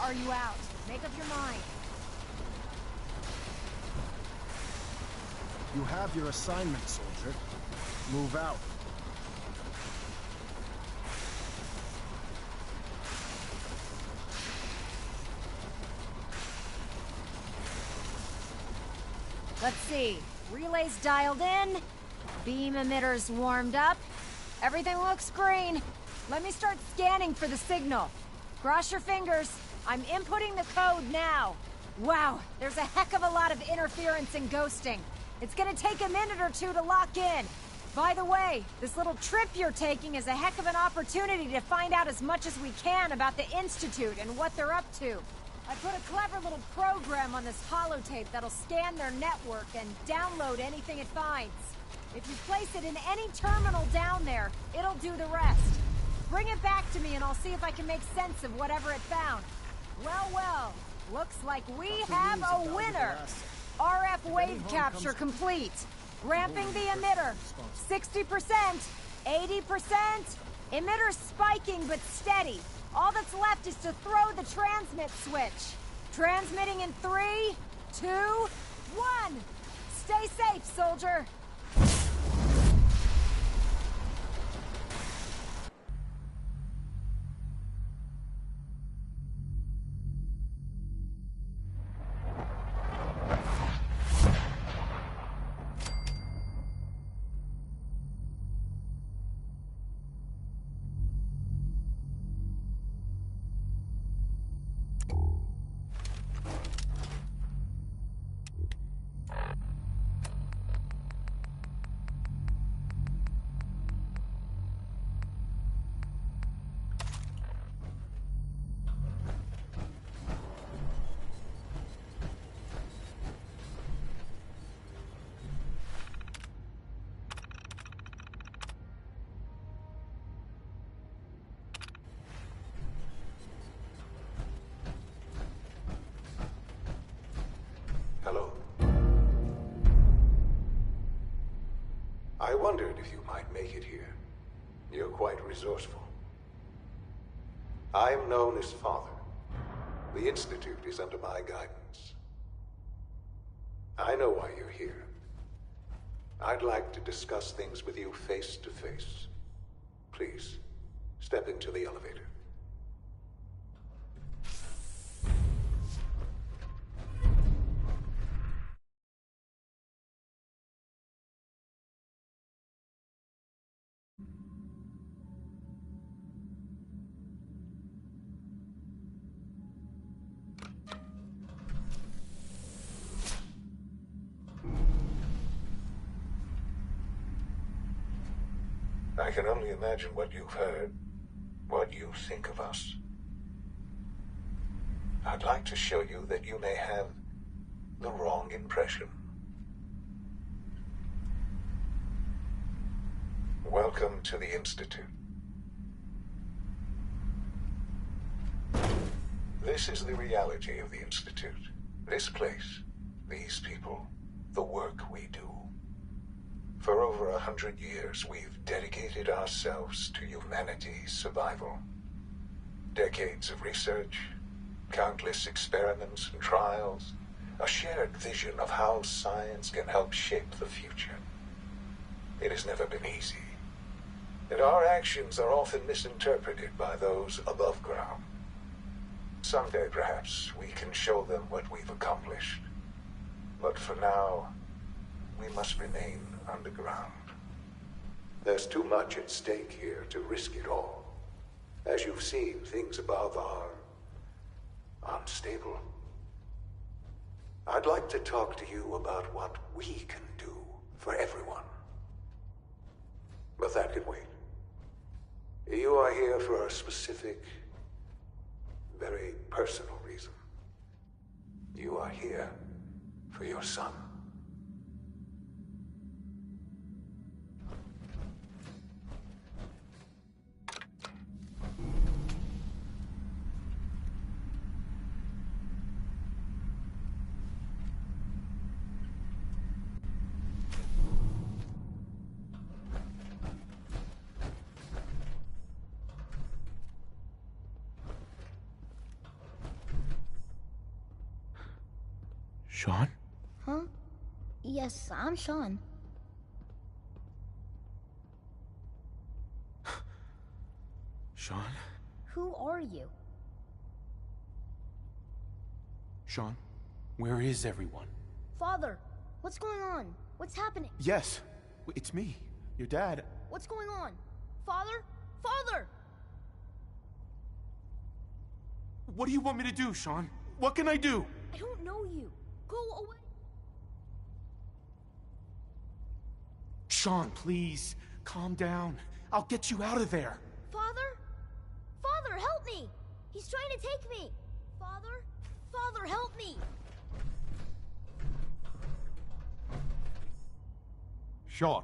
are you out? Make up your mind. You have your assignment, soldier. Move out. Let's see. Relays dialed in. Beam emitters warmed up. Everything looks green. Let me start scanning for the signal. Cross your fingers. I'm inputting the code now. Wow, there's a heck of a lot of interference and ghosting. It's gonna take a minute or two to lock in. By the way, this little trip you're taking is a heck of an opportunity to find out as much as we can about the Institute and what they're up to. I put a clever little program on this holotape that'll scan their network and download anything it finds. If you place it in any terminal down there, it'll do the rest. Bring it back to me and I'll see if I can make sense of whatever it found. Well, well, looks like we have a winner. RF wave capture complete. Ramping the emitter. 60%, 80%. Emitter's spiking but steady. All that's left is to throw the transmit switch. Transmitting in 3, 2, 1. Stay safe, soldier. Hello. I wondered if you might make it here. You're quite resourceful. I'm known as Father. The Institute is under my guidance. I know why you're here. I'd like to discuss things with you face to face. Please, step into the elevator. I can only imagine what you've heard, what you think of us. I'd like to show you that you may have the wrong impression. Welcome to the Institute. This is the reality of the Institute. This place, these people, the work we do. For over 100 years, we've dedicated ourselves to humanity's survival. Decades of research, countless experiments and trials, a shared vision of how science can help shape the future. It has never been easy, and our actions are often misinterpreted by those above ground. Someday, perhaps, we can show them what we've accomplished. But for now, we must remain underground. There's too much at stake here to risk it all. As you've seen, things above are unstable. I'd like to talk to you about what we can do for everyone. But that can wait. You are here for a specific, very personal reason. You are here for your son. Sean? Huh? Yes, I'm Sean. Sean? Who are you? Sean? Where is everyone? Father, what's going on? What's happening? Yes, it's me, your dad. What's going on? Father? Father! What do you want me to do, Sean? What can I do? I don't know you. Go away. Sean, please, calm down. I'll get you out of there. Father? Father, help me! He's trying to take me! Father? Father, help me! Sean.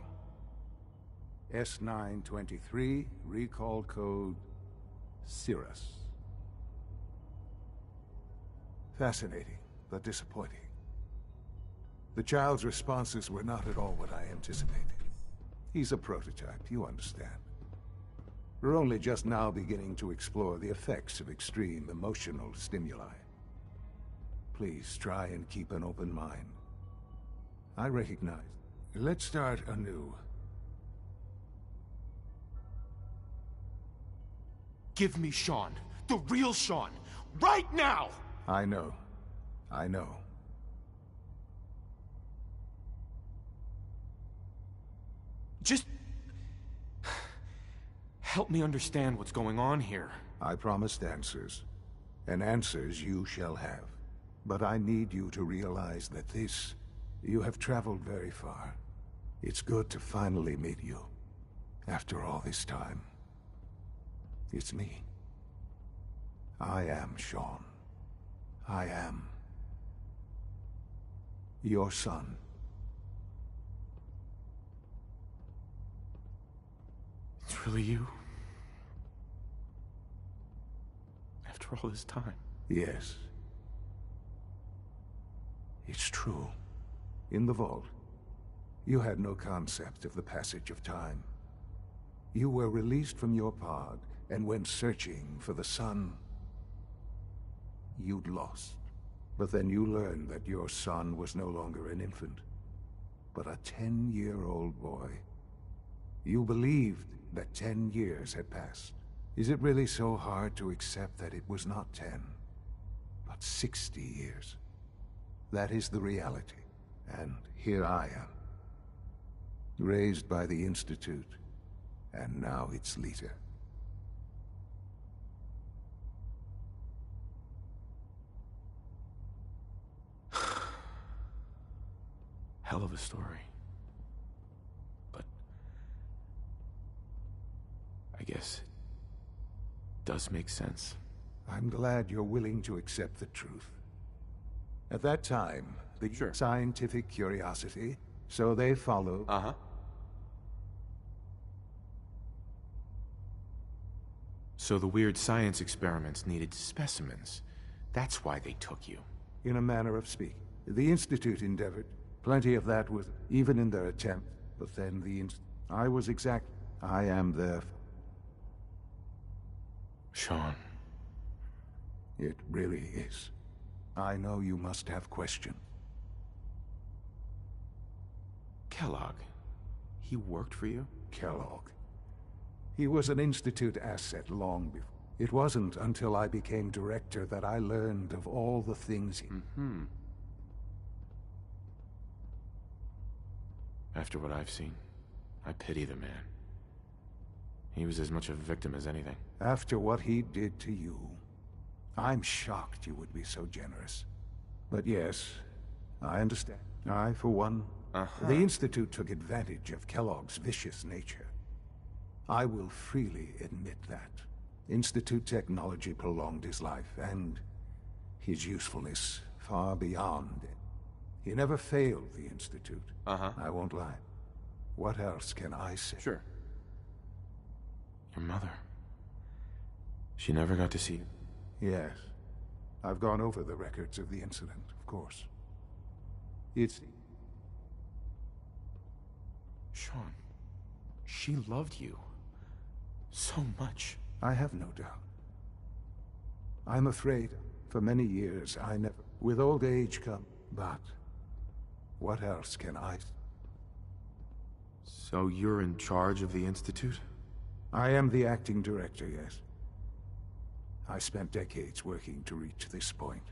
S923, recall code Cirrus. Fascinating, but disappointing. The child's responses were not at all what I anticipated. He's a prototype, you understand. We're only just now beginning to explore the effects of extreme emotional stimuli. Please try and keep an open mind. I recognize. Let's start anew. Give me Sean, the real Sean, right now! I know. I know. Just help me understand what's going on here. I promised answers, and answers you shall have. But I need you to realize that you have traveled very far. It's good to finally meet you, after all this time. It's me. I am Sean. I am your son. It's really you? After all this time? Yes. It's true. In the vault, you had no concept of the passage of time. You were released from your pod and went searching for the son you'd lost. But then you learned that your son was no longer an infant, but a 10-year-old boy. You believed that 10 years had passed. Is it really so hard to accept that it was not 10, but 60 years? That is the reality, and here I am. Raised by the Institute, and now its leader. Hell of a story. But I guess it does make sense. I'm glad you're willing to accept the truth. At that time, the scientific curiosity, so they followed. Uh-huh. So the weird science experiments needed specimens. That's why they took you. In a manner of speaking. The Institute endeavored. Plenty of that was even in their attempt. But then I am their... Sean. It really is. I know you must have questions. Kellogg. He worked for you? Kellogg. He was an Institute asset long before. It wasn't until I became director that I learned of all the things he... Mm-hmm. After what I've seen, I pity the man. He was as much a victim as anything. After what he did to you, I'm shocked you would be so generous. But yes, I understand. I, for one, the Institute took advantage of Kellogg's vicious nature. I will freely admit that. Institute technology prolonged his life, and his usefulness far beyond it. He never failed the Institute. I won't lie. What else can I say? Sure. Your mother. She never got to see you? Yes. I've gone over the records of the incident, of course. It's... Sean, she loved you. So much. I have no doubt. I'm afraid, for many years, I never... With old age come, But what else can I... So you're in charge of the Institute? I am the acting director, yes. I spent decades working to reach this point.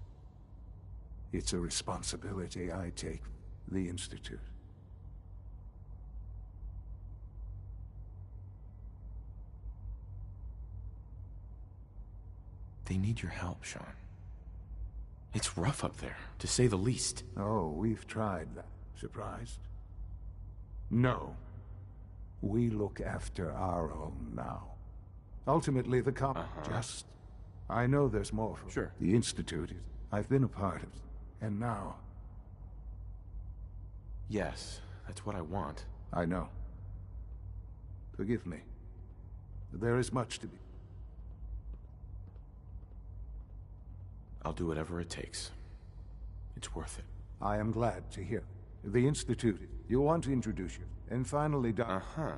It's a responsibility I take, the Institute. They need your help, Sean. It's rough up there, to say the least. Oh, we've tried that. Surprised? No. We look after our own now. Ultimately, the just... I know there's more for Sure. the Institute. I've been a part of it. And now... Yes, that's what I want. I know. Forgive me. There is much to be... I'll do whatever it takes. It's worth it. I am glad to hear. The Institute, you want to introduce you. And finally, Uh-huh.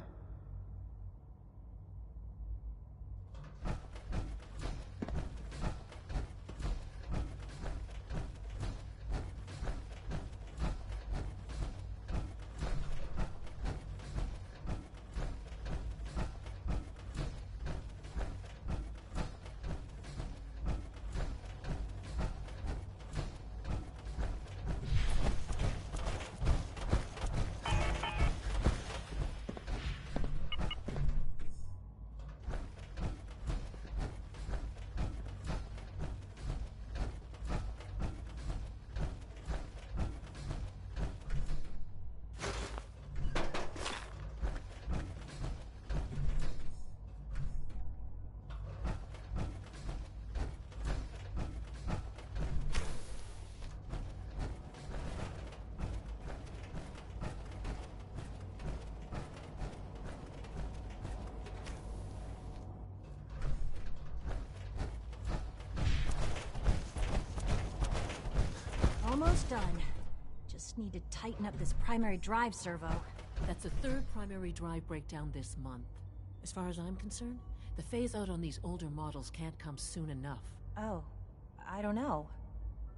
Almost done. Just need to tighten up this primary drive servo. That's the third primary drive breakdown this month. As far as I'm concerned, the phase-out on these older models can't come soon enough. Oh, I don't know.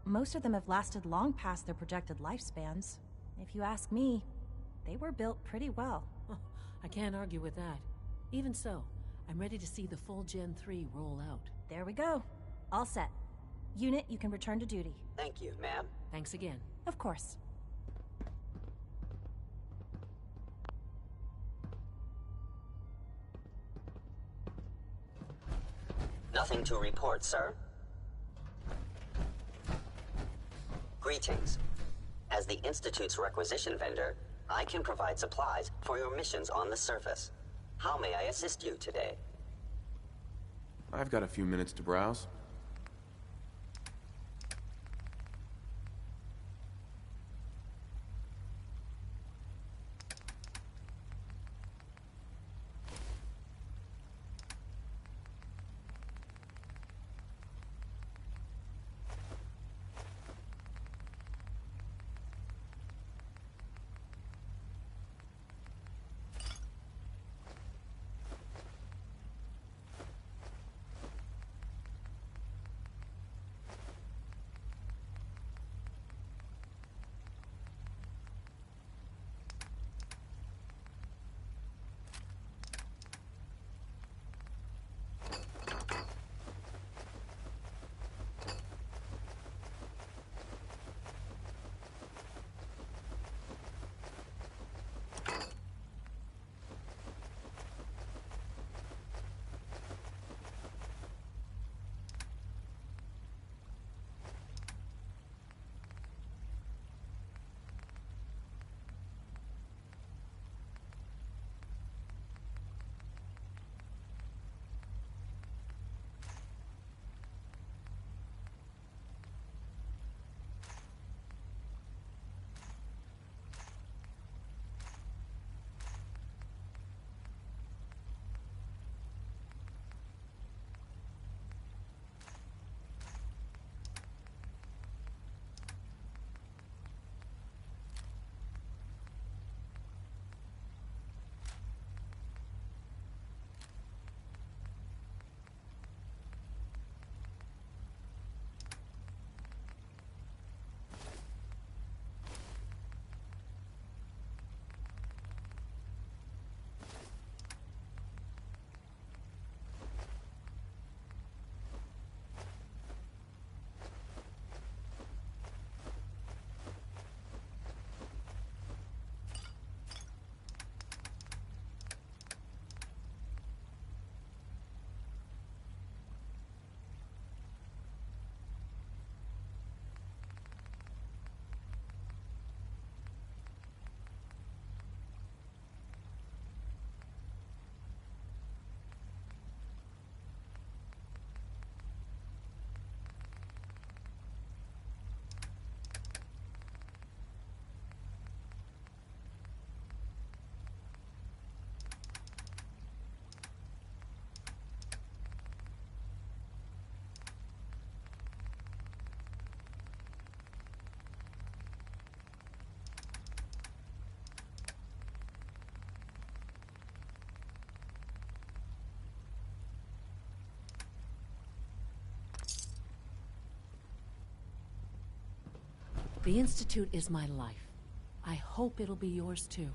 Most of them have lasted long past their projected lifespans. If you ask me, they were built pretty well. I can't argue with that. Even so, I'm ready to see the full Gen 3 roll out. There we go. All set. Unit, you can return to duty. Thank you, ma'am. Thanks again. Of course. Nothing to report, sir. Greetings. As the Institute's requisition vendor, I can provide supplies for your missions on the surface. How may I assist you today? I've got a few minutes to browse. The Institute is my life. I hope it'll be yours too.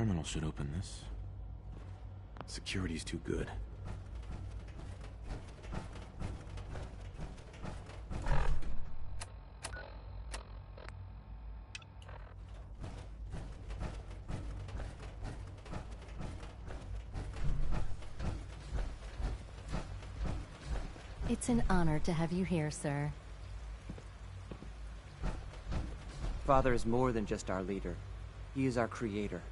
Terminal should open this. Security's too good. It's an honor to have you here, sir. Father is more than just our leader. He is our creator.